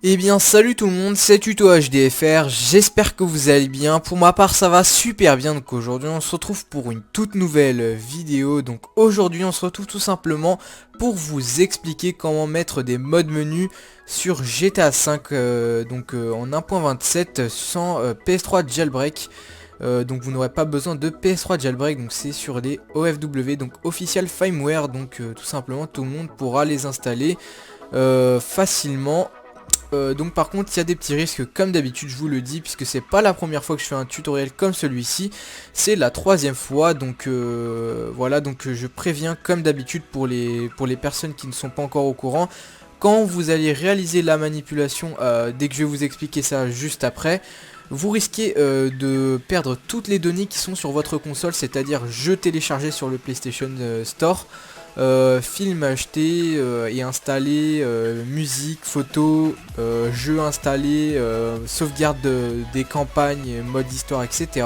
Eh bien salut tout le monde, c'est Tuto HDFR, j'espère que vous allez bien. Pour ma part ça va super bien, donc aujourd'hui on se retrouve pour une toute nouvelle vidéo. Donc aujourd'hui on se retrouve tout simplement pour vous expliquer comment mettre des modes menus sur GTA 5 en 1.27 sans PS3 jailbreak. Donc vous n'aurez pas besoin de PS3 jailbreak, donc c'est sur les OFW, donc Official Firmware, donc tout simplement tout le monde pourra les installer facilement. Donc par contre il y a des petits risques comme d'habitude, je vous le dis, puisque c'est pas la première fois que je fais un tutoriel comme celui-ci, c'est la troisième fois. Donc voilà, donc je préviens comme d'habitude pour les personnes qui ne sont pas encore au courant. Quand vous allez réaliser la manipulation, dès que je vais vous expliquer ça juste après, vous risquez de perdre toutes les données qui sont sur votre console, c'est-à-dire jeux téléchargés sur le PlayStation Store, films achetés et installés, musique, photos, jeux installés, sauvegarde des campagnes, mode histoire, etc.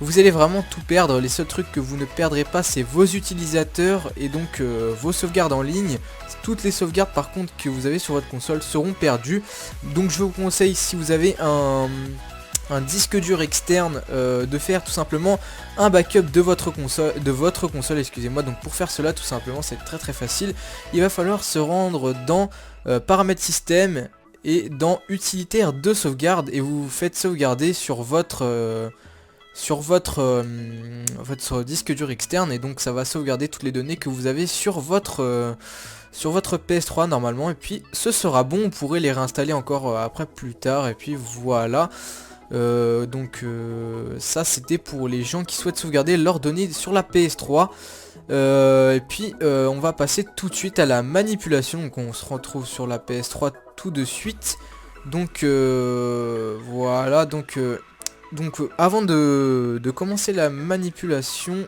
Vous allez vraiment tout perdre. Les seuls trucs que vous ne perdrez pas, c'est vos utilisateurs et donc vos sauvegardes en ligne. Toutes les sauvegardes par contre que vous avez sur votre console seront perdues. Donc je vous conseille, si vous avez un disque dur externe, de faire tout simplement un backup de votre console, excusez-moi. Donc pour faire cela, tout simplement, c'est très facile. Il va falloir se rendre dans paramètres système et dans utilitaire de sauvegarde, et vous faites sauvegarder sur votre disque dur externe, et donc ça va sauvegarder toutes les données que vous avez sur votre PS3 normalement, et puis ce sera bon. Vous pourrez les réinstaller encore après plus tard, et puis voilà. Ça c'était pour les gens qui souhaitent sauvegarder leurs données sur la PS3. Et puis on va passer tout de suite à la manipulation. Donc on se retrouve sur la PS3 tout de suite. Donc voilà, avant de commencer la manipulation,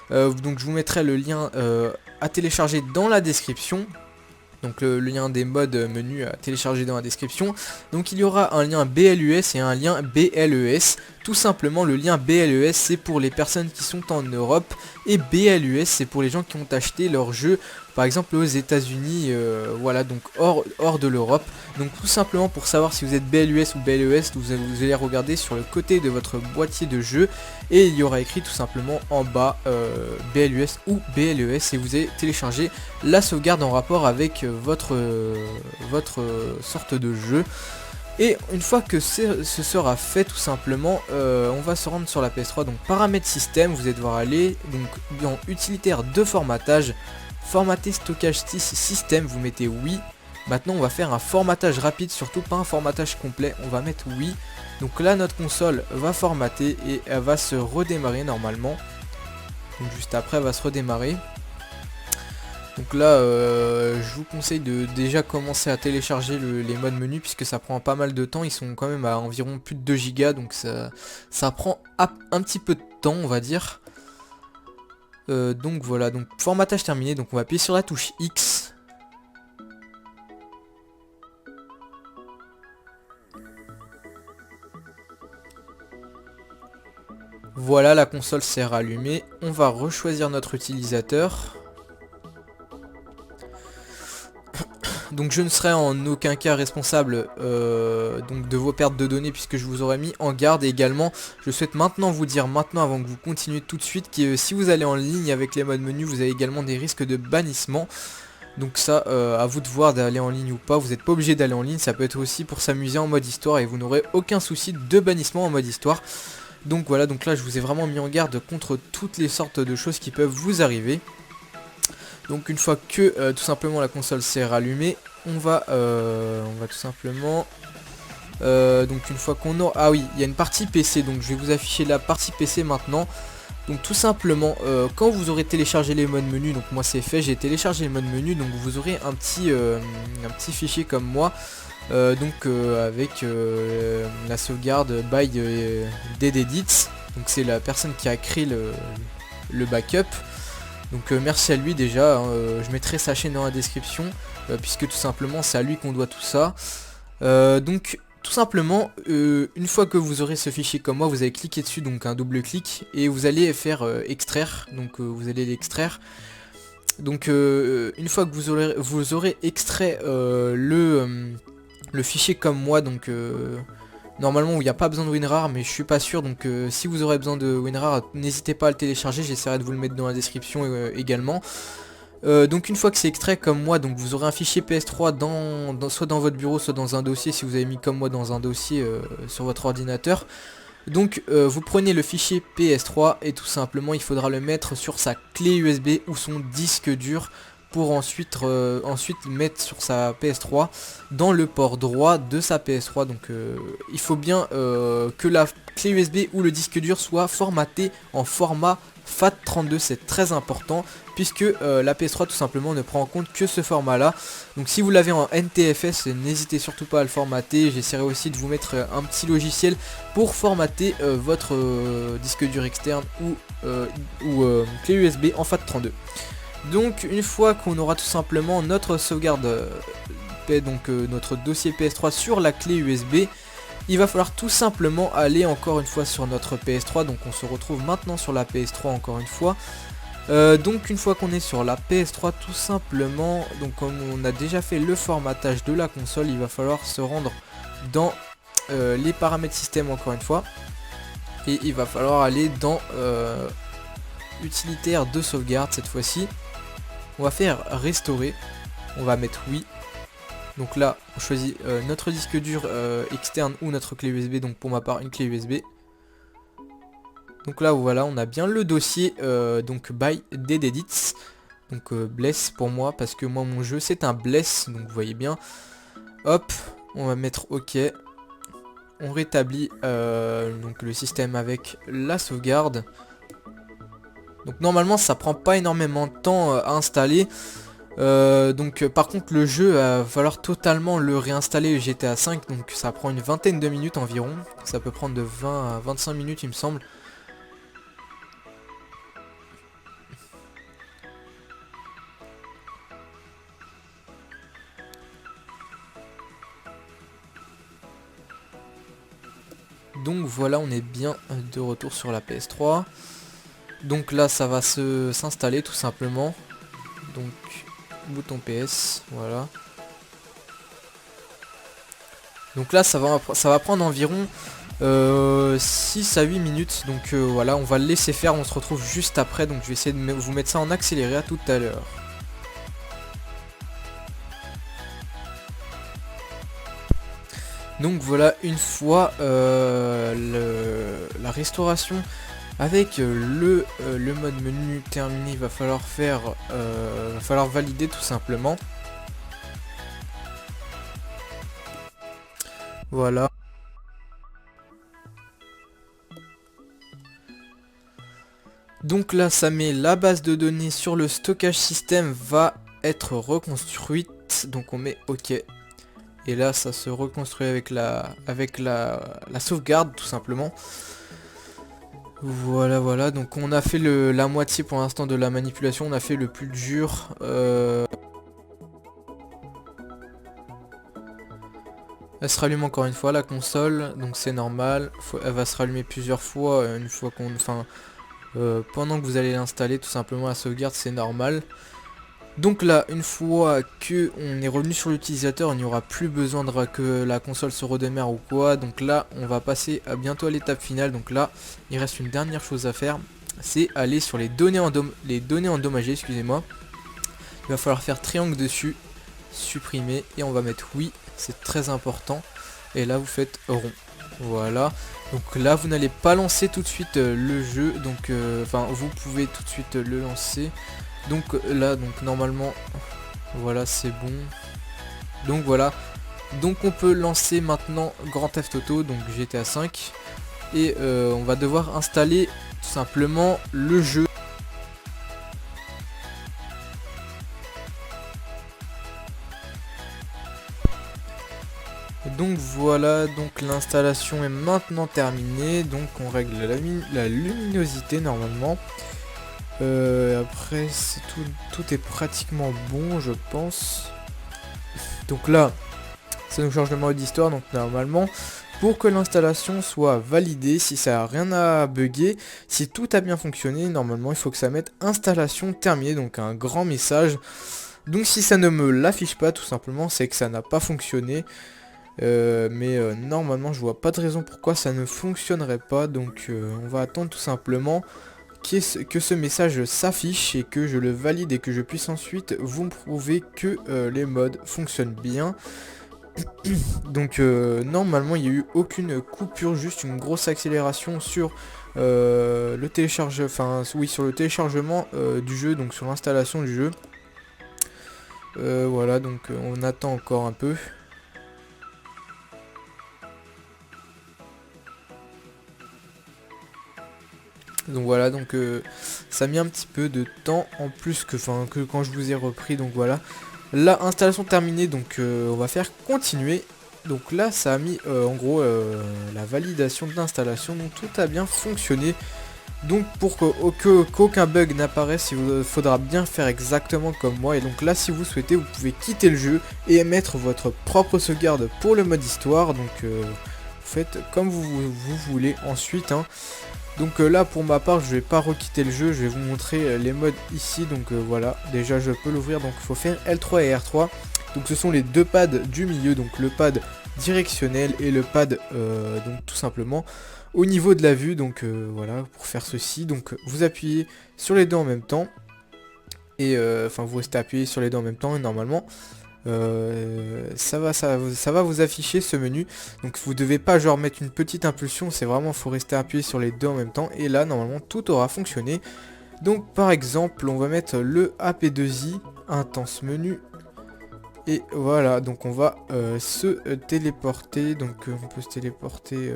donc je vous mettrai le lien à télécharger dans la description. Donc le lien des modes menu à télécharger dans la description. Donc il y aura un lien BLUS et un lien BLES. Tout simplement, le lien BLES c'est pour les personnes qui sont en Europe, et BLUS c'est pour les gens qui ont acheté leur jeu par exemple aux États-Unis, voilà, donc hors de l'Europe. Donc tout simplement, pour savoir si vous êtes BLUS ou BLES, vous allez regarder sur le côté de votre boîtier de jeu, et il y aura écrit tout simplement en bas BLUS ou BLES, et vous allez télécharger la sauvegarde en rapport avec votre sorte de jeu. Et une fois que ce sera fait, tout simplement, on va se rendre sur la PS3, donc paramètres système, vous allez devoir aller donc dans utilitaire de formatage, formater stockage système, vous mettez oui. Maintenant on va faire un formatage rapide, surtout pas un formatage complet, on va mettre oui. Donc là notre console va formater et elle va se redémarrer normalement. Donc juste après elle va se redémarrer. Donc là je vous conseille de déjà commencer à télécharger les modes menus, puisque ça prend pas mal de temps. Ils sont quand même à environ plus de 2 Go, donc ça prend un petit peu de temps, on va dire. Donc voilà, donc formatage terminé, donc on va appuyer sur la touche X. Voilà, la console s'est rallumée. On va rechoisir notre utilisateur. Donc je ne serai en aucun cas responsable donc de vos pertes de données, puisque je vous aurais mis en garde. Et également je souhaite maintenant vous dire, avant que vous continuiez tout de suite, que si vous allez en ligne avec les modes menus, vous avez également des risques de bannissement. Donc ça, à vous de voir d'aller en ligne ou pas. Vous n'êtes pas obligé d'aller en ligne, ça peut être aussi pour s'amuser en mode histoire, et vous n'aurez aucun souci de bannissement en mode histoire. Donc voilà, donc là je vous ai vraiment mis en garde contre toutes les sortes de choses qui peuvent vous arriver. Donc une fois que tout simplement la console s'est rallumée, on va tout simplement donc une fois qu'on aura... Ah oui, il y a une partie PC, donc je vais vous afficher la partie PC maintenant. Donc tout simplement, quand vous aurez téléchargé les modes menus, donc moi c'est fait, j'ai téléchargé les modes menus, donc vous aurez un petit fichier comme moi, avec la sauvegarde by deededits. Donc c'est la personne qui a créé le backup. Donc merci à lui déjà, hein. Je mettrai sa chaîne dans la description, puisque tout simplement c'est à lui qu'on doit tout ça. Donc tout simplement, une fois que vous aurez ce fichier comme moi, vous allez cliquer dessus, donc un double clic, et vous allez faire extraire. Donc vous allez l'extraire. Donc une fois que vous aurez extrait le fichier comme moi, donc normalement où il n'y a pas besoin de WinRAR, mais je suis pas sûr, donc si vous aurez besoin de WinRAR, n'hésitez pas à le télécharger, j'essaierai de vous le mettre dans la description également. Donc une fois que c'est extrait comme moi, donc vous aurez un fichier PS3 soit dans votre bureau, soit dans un dossier, si vous avez mis comme moi dans un dossier sur votre ordinateur. Donc vous prenez le fichier PS3 et tout simplement il faudra le mettre sur sa clé USB ou son disque dur pour ensuite mettre sur sa PS3 dans le port droit de sa PS3. Donc il faut bien que la clé USB ou le disque dur soit formaté en format FAT32, c'est très important puisque la PS3 tout simplement ne prend en compte que ce format là. Donc si vous l'avez en NTFS, n'hésitez surtout pas à le formater. J'essaierai aussi de vous mettre un petit logiciel pour formater votre disque dur externe ou clé USB en FAT32. Donc une fois qu'on aura tout simplement notre sauvegarde, notre dossier PS3 sur la clé USB, il va falloir tout simplement aller encore une fois sur notre PS3. Donc on se retrouve maintenant sur la PS3 encore une fois. Donc une fois qu'on est sur la PS3 tout simplement, donc comme on a déjà fait le formatage de la console, il va falloir se rendre dans les paramètres système encore une fois. Et il va falloir aller dans utilitaire de sauvegarde cette fois-ci. On va faire restaurer, on va mettre oui. Donc là on choisit notre disque dur externe ou notre clé USB, donc pour ma part une clé USB. Donc là voilà, on a bien le dossier donc by deadedits, donc bless pour moi parce que moi mon jeu c'est un bless, donc vous voyez bien. Hop, on va mettre ok. On rétablit donc le système avec la sauvegarde. Donc normalement ça prend pas énormément de temps à installer. Par contre le jeu va falloir totalement le réinstaller GTA 5, donc ça prend une vingtaine de minutes environ. Ça peut prendre de 20 à 25 minutes il me semble. Donc voilà, on est bien de retour sur la PS3. Donc là ça va s'installer tout simplement. Donc bouton PS, voilà. Donc là ça va prendre environ 6 à 8 minutes. Donc voilà, on va le laisser faire, on se retrouve juste après. Donc je vais essayer de vous mettre ça en accéléré, à tout à l'heure. Donc voilà, une fois la restauration avec le mode menu terminé, il va falloir valider tout simplement. Voilà. Donc là ça met la base de données sur le stockage système va être reconstruite. Donc on met OK. Et là ça se reconstruit avec la sauvegarde tout simplement. Voilà, donc on a fait la moitié pour l'instant de la manipulation, on a fait le plus dur. Elle se rallume encore une fois la console, donc c'est normal. Elle va se rallumer plusieurs fois, une fois pendant que vous allez l'installer, tout simplement la sauvegarde c'est normal. Donc là, une fois que on est revenu sur l'utilisateur, il n'y aura plus besoin que la console se redémarre ou quoi. Donc là, on va passer bientôt à l'étape finale. Donc là, il reste une dernière chose à faire, c'est aller sur les données endommagées, excusez-moi. Il va falloir faire triangle dessus, supprimer, et on va mettre oui, c'est très important. Et là, vous faites rond. Voilà. Donc là, vous n'allez pas lancer tout de suite le jeu. Donc, vous pouvez tout de suite le lancer. Donc là, normalement, voilà, c'est bon. Donc voilà. Donc on peut lancer maintenant Grand Theft Auto, donc GTA 5. Et on va devoir installer tout simplement le jeu. Donc voilà, donc l'installation est maintenant terminée. Donc on règle la luminosité normalement. Après tout est pratiquement bon je pense. Donc là ça nous change le mode d'histoire. Donc normalement pour que l'installation soit validée, si ça n'a rien à bugger, si tout a bien fonctionné, normalement il faut que ça mette installation terminée, donc un grand message. Donc si ça ne me l'affiche pas tout simplement, c'est que ça n'a pas fonctionné. Mais normalement je vois pas de raison pourquoi ça ne fonctionnerait pas, donc on va attendre tout simplement que ce message s'affiche et que je le valide et que je puisse ensuite vous prouver que les mods fonctionnent bien. Donc normalement il n'y a eu aucune coupure, juste une grosse accélération sur le sur le téléchargement du jeu, donc sur l'installation du jeu. Voilà, donc on attend encore un peu. Donc voilà, donc ça a mis un petit peu de temps en plus que quand je vous ai repris. Donc voilà, la installation terminée, donc on va faire continuer. Donc là ça a mis en gros la validation de l'installation, donc tout a bien fonctionné. Donc pour qu'aucun bug n'apparaisse, il faudra bien faire exactement comme moi. Et donc là si vous souhaitez, vous pouvez quitter le jeu et mettre votre propre sauvegarde pour le mode histoire. Donc vous faites comme vous voulez ensuite, hein. Donc là pour ma part je vais pas requitter le jeu, je vais vous montrer les modes ici. Donc voilà, déjà je peux l'ouvrir, donc il faut faire L3 et R3. Donc ce sont les deux pads du milieu, donc le pad directionnel et le pad donc tout simplement au niveau de la vue. Donc voilà, pour faire ceci, donc vous appuyez sur les deux en même temps. Et vous restez appuyé sur les deux en même temps et normalement ça va vous afficher ce menu. Donc vous devez pas genre mettre une petite impulsion, c'est vraiment faut rester appuyé sur les deux en même temps. Et là normalement tout aura fonctionné. Donc par exemple on va mettre le AP2i intense menu. Et voilà, donc on va se téléporter. Donc on peut se téléporter.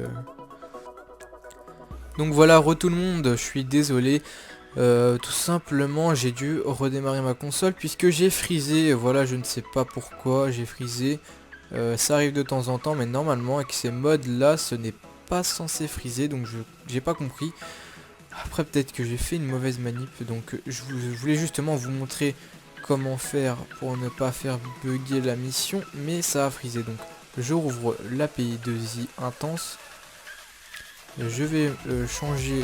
Donc voilà, tout le monde, je suis désolé. Tout simplement j'ai dû redémarrer ma console puisque j'ai frisé. Voilà, je ne sais pas pourquoi j'ai frisé. Ça arrive de temps en temps, mais normalement avec ces modes là ce n'est pas censé friser, donc j'ai pas compris. Après peut-être que j'ai fait une mauvaise manip, donc je voulais justement vous montrer comment faire pour ne pas faire bugger la mission, mais ça a frisé. Donc je rouvre l'API 2i intense. Je vais changer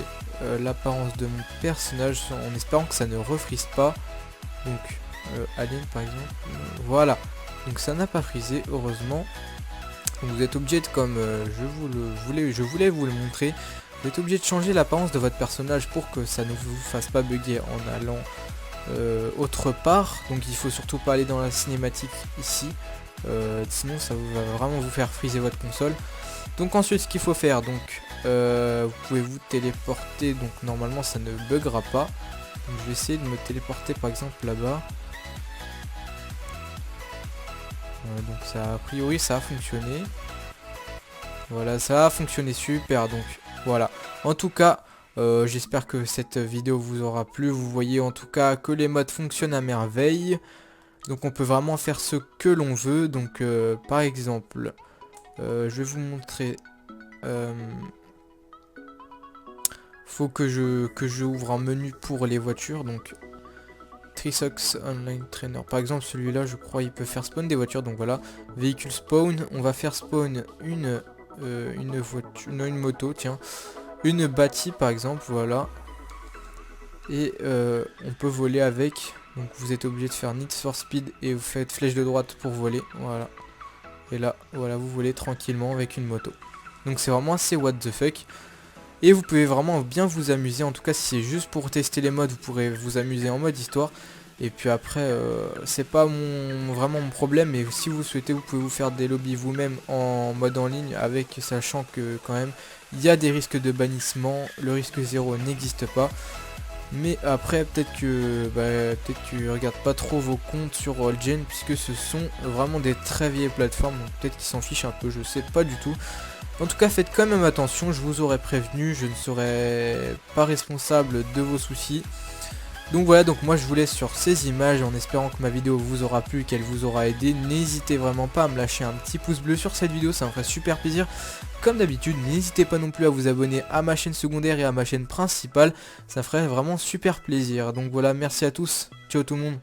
l'apparence de mon personnage en espérant que ça ne refrise pas. Donc Alien par exemple, voilà. Donc ça n'a pas frisé heureusement. Donc vous êtes obligé de, comme je voulais vous le montrer, vous êtes obligé de changer l'apparence de votre personnage pour que ça ne vous fasse pas bugger en allant autre part. Donc il faut surtout pas aller dans la cinématique ici, sinon ça va vraiment vous faire friser votre console. Donc ensuite ce qu'il faut faire, donc vous pouvez vous téléporter, donc normalement ça ne buggera pas. Donc je vais essayer de me téléporter par exemple là-bas. Donc ça, a priori ça a fonctionné. Voilà, ça a fonctionné super. Donc voilà, en tout cas j'espère que cette vidéo vous aura plu. Vous voyez en tout cas que les modes fonctionnent à merveille. Donc on peut vraiment faire ce que l'on veut. Donc par exemple je vais vous montrer. Faut que je ouvre un menu pour les voitures. Donc Trisox Online Trainer. Par exemple celui-là je crois il peut faire spawn des voitures. Donc voilà, véhicule spawn. On va faire spawn une voiture, non, une moto, tiens. Une bâtie par exemple, voilà. Et on peut voler avec. Donc vous êtes obligé de faire Need for Speed et vous faites flèche de droite pour voler. Voilà. Et là, voilà, vous volez tranquillement avec une moto. Donc c'est vraiment assez what the fuck. Et vous pouvez vraiment bien vous amuser. En tout cas si c'est juste pour tester les modes, vous pourrez vous amuser en mode histoire. Et puis après c'est pas vraiment mon problème, mais si vous souhaitez vous pouvez vous faire des lobbies vous-même en mode en ligne, avec sachant que quand même il y a des risques de bannissement. Le risque 0 n'existe pas. Mais après peut-être que tu regardes pas trop vos comptes sur Allgen, puisque ce sont vraiment des très vieilles plateformes. Donc peut-être qu'ils s'en fichent un peu, je sais pas du tout. En tout cas faites quand même attention, je vous aurais prévenu, je ne serai pas responsable de vos soucis. Donc voilà, donc moi je vous laisse sur ces images en espérant que ma vidéo vous aura plu, qu'elle vous aura aidé. N'hésitez vraiment pas à me lâcher un petit pouce bleu sur cette vidéo, ça me ferait super plaisir. Comme d'habitude, n'hésitez pas non plus à vous abonner à ma chaîne secondaire et à ma chaîne principale, ça ferait vraiment super plaisir. Donc voilà, merci à tous, ciao tout le monde.